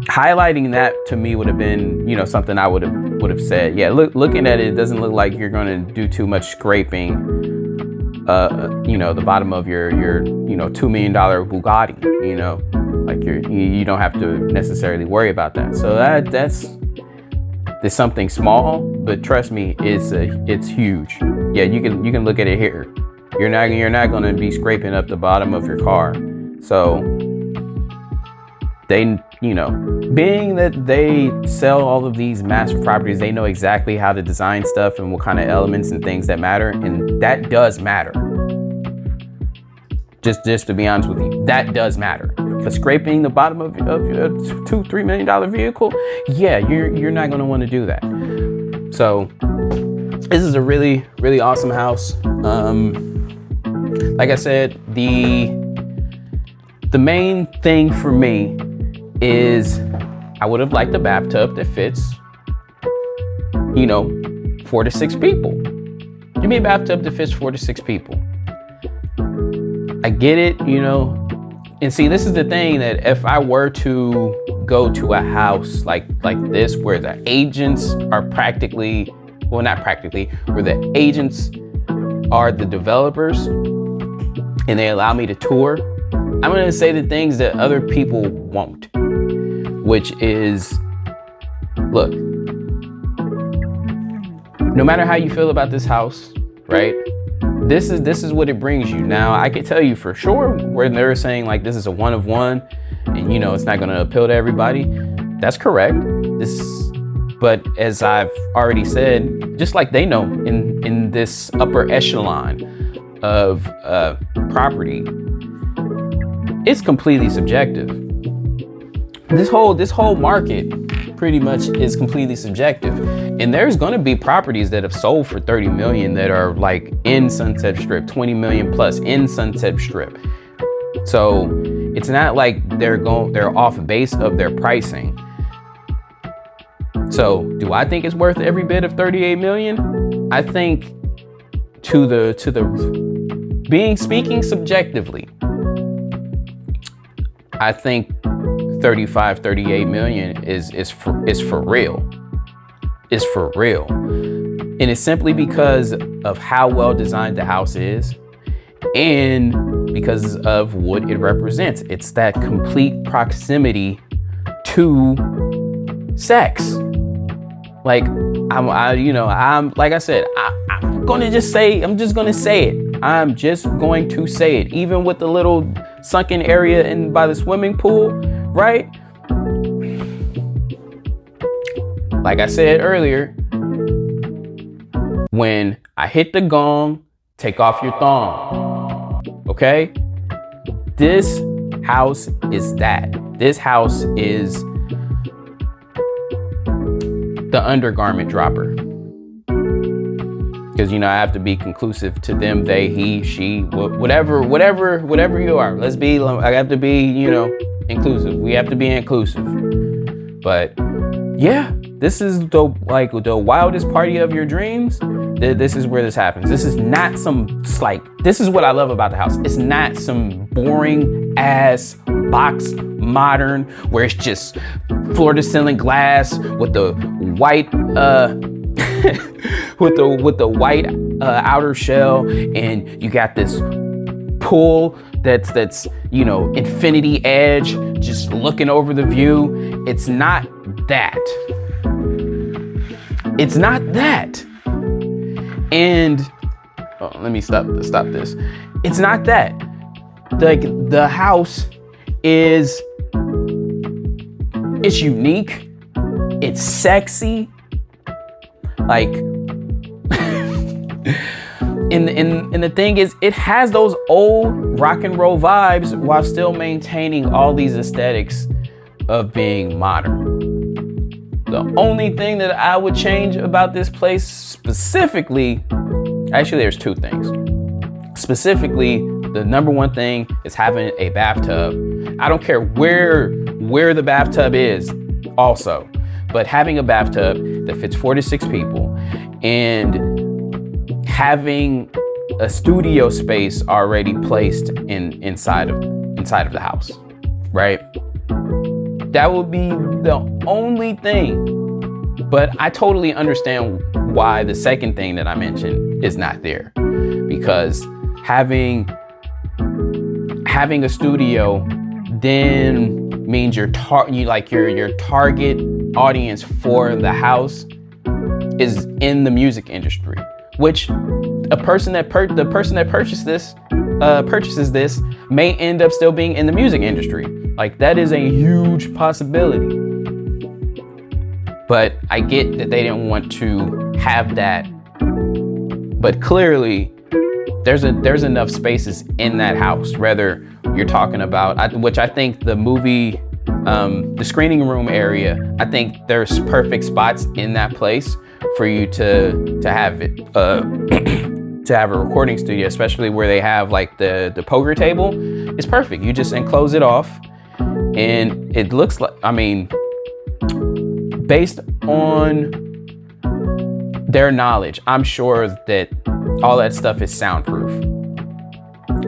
highlighting that to me would have been, something I would have said. Yeah, looking at it, it doesn't look like you're going to do too much scraping. The bottom of your $2 million Bugatti. Like you don't have to necessarily worry about that. So that's something small, but trust me, it's huge. Yeah, you can look at it here. You're not going to be scraping up the bottom of your car. So they, being that they sell all of these massive properties, they know exactly how to design stuff and what kind of elements and things that matter, and that does matter. Just to be honest with you, that does matter. For scraping the bottom of your $2-3 million vehicle, yeah, you're not going to want to do that. So this is a really, really awesome house. Like I said, the main thing for me is I would have liked a bathtub that fits, 4 to 6 people. Give me a bathtub that fits 4 to 6 people. I get it, and see, this is the thing, that if I were to go to a house like this, where the agents are practically, well, not practically, where the agents are the developers and they allow me to tour, I'm going to say the things that other people won't, which is, look, no matter how you feel about this house, right? this is what it brings you. Now, I can tell you for sure where they're saying like this is a one of one, and you know it's not going to appeal to everybody. That's correct. But as I've already said, just like they know in this upper echelon of property, it's completely subjective. This whole market pretty much is completely subjective. And there's gonna be properties that have sold for 30 million that are like in Sunset Strip, 20 million plus in Sunset Strip. So it's not like they're off base of their pricing. So do I think it's worth every bit of 38 million? I think speaking subjectively, I think 35, 38 million is for real. Is for real. And it's simply because of how well designed the house is and because of what it represents. It's that complete proximity to sex. Like I'm like I said, I'm just gonna say it. I'm just going to say it. Even with the little sunken area in by the swimming pool, right? Like I said earlier, when I hit the gong, take off your thong. Okay? This house is that. This house is the undergarment dropper. Because, you know, I have to be conclusive to them, they, he, she, whatever you are. I have to be, you know, inclusive. We have to be inclusive. But yeah, this is the wildest party of your dreams. This is where this happens. This is not this is what I love about the house. It's not some boring ass box modern where it's just floor to ceiling glass with the white with the white outer shell, and you got this pool that's you know, infinity edge, just looking over the view. It's not that. It's not that. And let me stop this. It's not that. Like, the house it's unique. It's sexy. Like, and the thing is, it has those old rock and roll vibes while still maintaining all these aesthetics of being modern. The only thing that I would change about this place specifically, actually there's two things. Specifically, the number one thing is having a bathtub. I don't care where the bathtub is also, but having a bathtub that fits 4 to 6 people and having a studio space already placed inside of the house, right? That would be the only thing. But I totally understand why the second thing that I mentioned is not there, because having a studio then means your target audience for the house is in the music industry, which the person that purchases this may end up still being in the music industry. Like, that is a huge possibility. But I get that they didn't want to have that. But clearly, there's enough spaces in that house. Whether you're talking about, which I think the movie, the screening room area, I think there's perfect spots in that place for you to have it, to have a recording studio, especially where they have like the poker table. It's perfect. You just enclose it off, and it looks like, I mean, based on their knowledge, I'm sure that all that stuff is soundproof.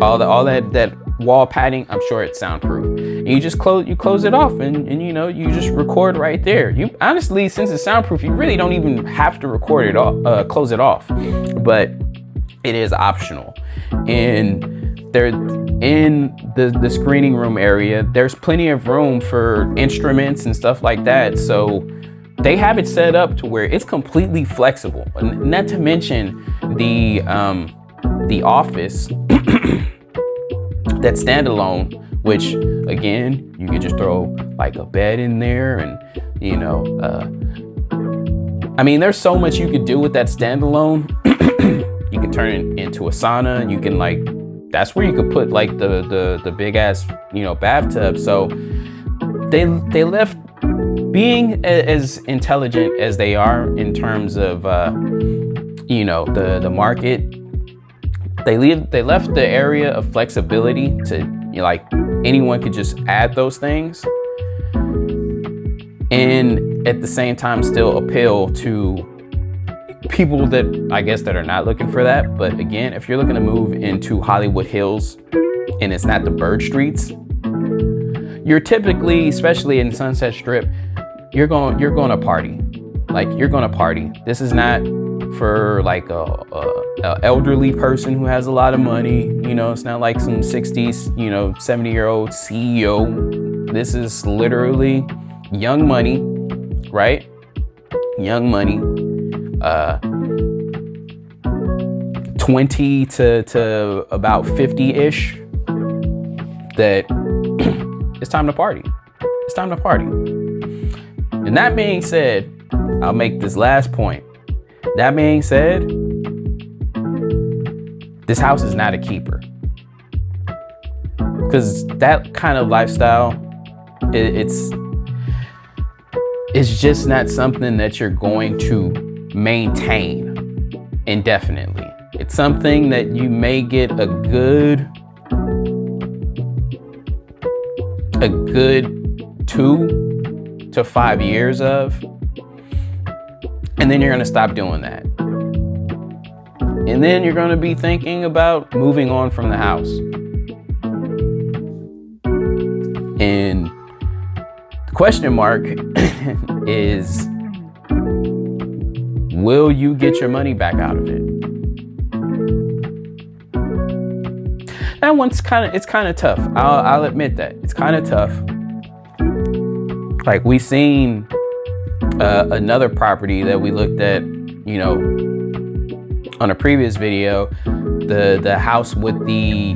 All that wall padding, I'm sure it's soundproof. And you just close it off, and you know, you just record right there. You honestly, since it's soundproof, you really don't even have to record it off, close it off. But it is optional. And there, in the screening room area, there's plenty of room for instruments and stuff like that. So they have it set up to where it's completely flexible. Not to mention the the office that's standalone, which again, you could just throw like a bed in there and, you know, I mean, there's so much you could do with that standalone. You can turn it into a sauna. You can like, that's where you could put like the big ass, you know, bathtub. So they left, being as intelligent as they are in terms of, you know, the market. They left the area of flexibility to, you know, like anyone could just add those things, and at the same time still appeal to people that I guess that are not looking for that. But again, if you're looking to move into Hollywood Hills and it's not the bird streets, you're typically, especially in Sunset Strip, you're going to party. Like, you're going to party. This is not for like a elderly person who has a lot of money. You know, it's not like some 60s, you know, 70-year-old CEO. This is literally young money, right? Young money. 20 to about 50-ish, that it's time to party. It's time to party. And that being said, I'll make this last point. That being said, this house is not a keeper. Because that kind of lifestyle, it's just not something that you're going to maintain indefinitely. It's something that you may get a good 2 to 5 years of, and then you're gonna stop doing that. And then you're gonna be thinking about moving on from the house. And the question mark is, will you get your money back out of it? That one's it's kind of tough. I'll admit that. It's kind of tough. Like, we seen another property that we looked at, you know, on a previous video, the house with the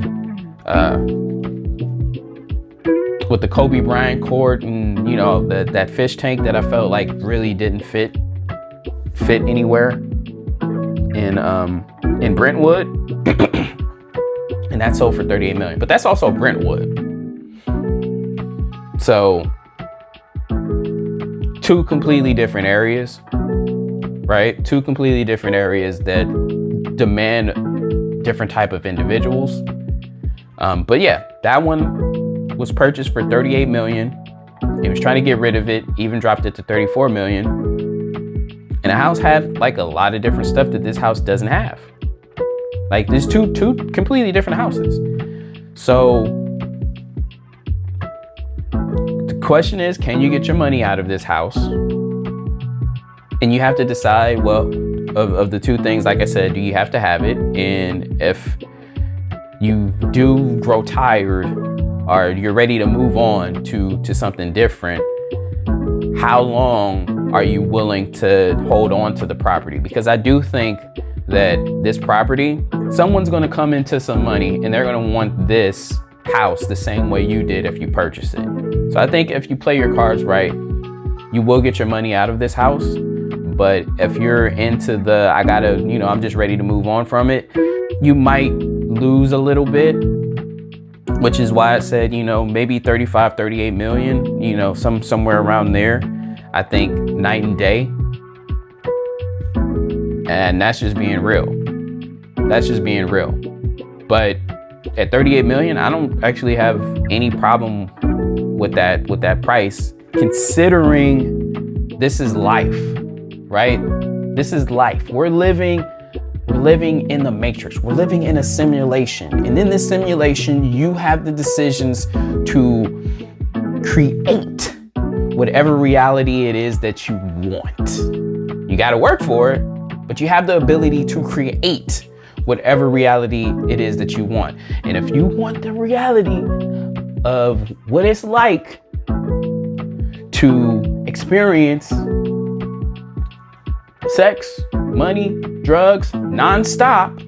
Kobe Bryant court, and, you know, that fish tank that I felt like really didn't fit anywhere in Brentwood. And that sold for $38 million, but that's also Brentwood. So 2 completely different areas, right? 2 completely different areas that demand different type of individuals. But yeah, that one was purchased for $38 million. He was trying to get rid of it, even dropped it to $34 million. And the house had like a lot of different stuff that this house doesn't have. Like, there's two completely different houses. So the question is, can you get your money out of this house? And you have to decide, well, of the 2 things, like I said, do you have to have it? And if you do grow tired or you're ready to move on to something different, how long are you willing to hold on to the property? Because I do think that this property, someone's going to come into some money and they're going to want this house the same way you did if you purchase it. So I think if you play your cards right, you will get your money out of this house. But if you're into the, I gotta, you know, I'm just ready to move on from it, you might lose a little bit, which is why I said, you know, maybe 35, 38 million, you know, somewhere around there. I think night and day. And that's just being real. That's just being real. But at 38 million, I don't actually have any problem with that price, considering this is life, right? This is life. We're living in the matrix. We're living in a simulation. And in this simulation, you have the decisions to create whatever reality it is that you want. You got to work for it, but you have the ability to create whatever reality it is that you want. And if you want the reality of what it's like to experience sex, money, drugs, nonstop,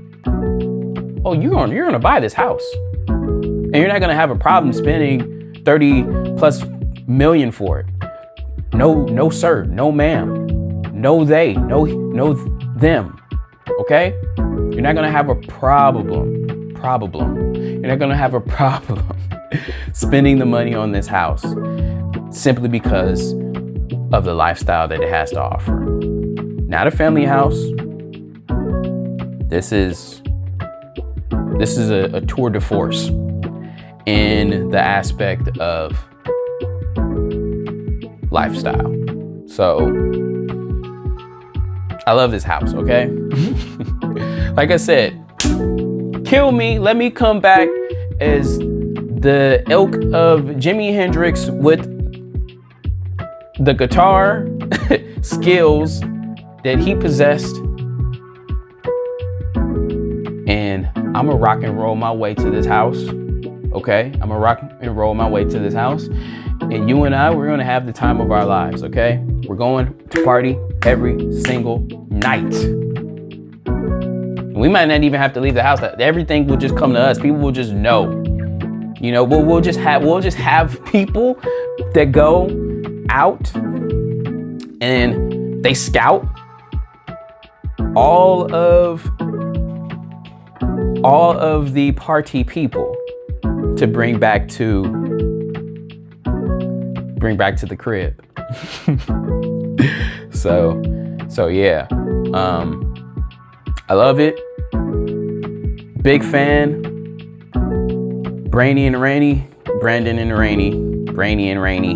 oh, you're gonna buy this house. And you're not gonna have a problem spending 30 plus million for it. No sir, no ma'am, no they, no them, okay? You're not gonna have a problem. You're not gonna have a problem spending the money on this house simply because of the lifestyle that it has to offer. Not a family house. This is a tour de force in the aspect of lifestyle. So I love this house, okay? Like I said, kill me, let me come back as the ilk of Jimi Hendrix with the guitar skills that he possessed, and I'm gonna rock and roll my way to this house, okay? I'm gonna rock and roll my way to this house, and you and I, we're gonna have the time of our lives, okay? We're going to party every single night. We might not even have to leave the house. Everything will just come to us. People will just know. You know, we'll just have people that go out and they scout all of the party people to bring back to the crib. So yeah, I love it. Big fan. Brainy and Rainy, Brandon and Rainy, Brainy and Rainy,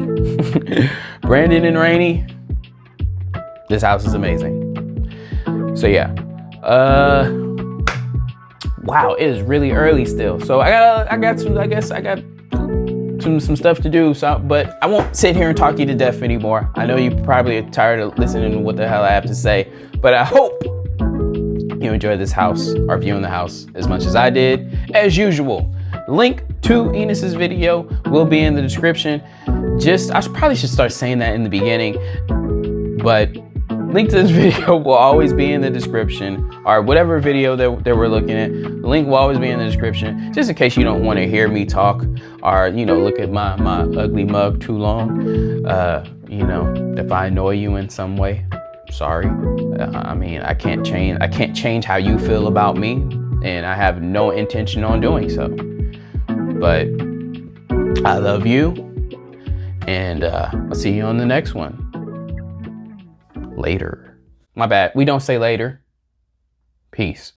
Brandon and Rainy. This house is amazing. So yeah, wow, it is really early still. So I got some stuff to do. So, but I won't sit here and talk you to death anymore. I know you probably are tired of listening to what the hell I have to say, but I hope you enjoyed this house, or viewing the house as much as I did. As usual, link to Enos's video will be in the description. I probably should start saying that in the beginning, but link to this video will always be in the description, or whatever video that we're looking at. The link will always be in the description, just in case you don't want to hear me talk, or look at my ugly mug too long. If I annoy you in some way, sorry. I mean, I can't change how you feel about me, and I have no intention on doing so. But I love you, and I'll see you on the next one. Later. My bad. We don't say later. Peace.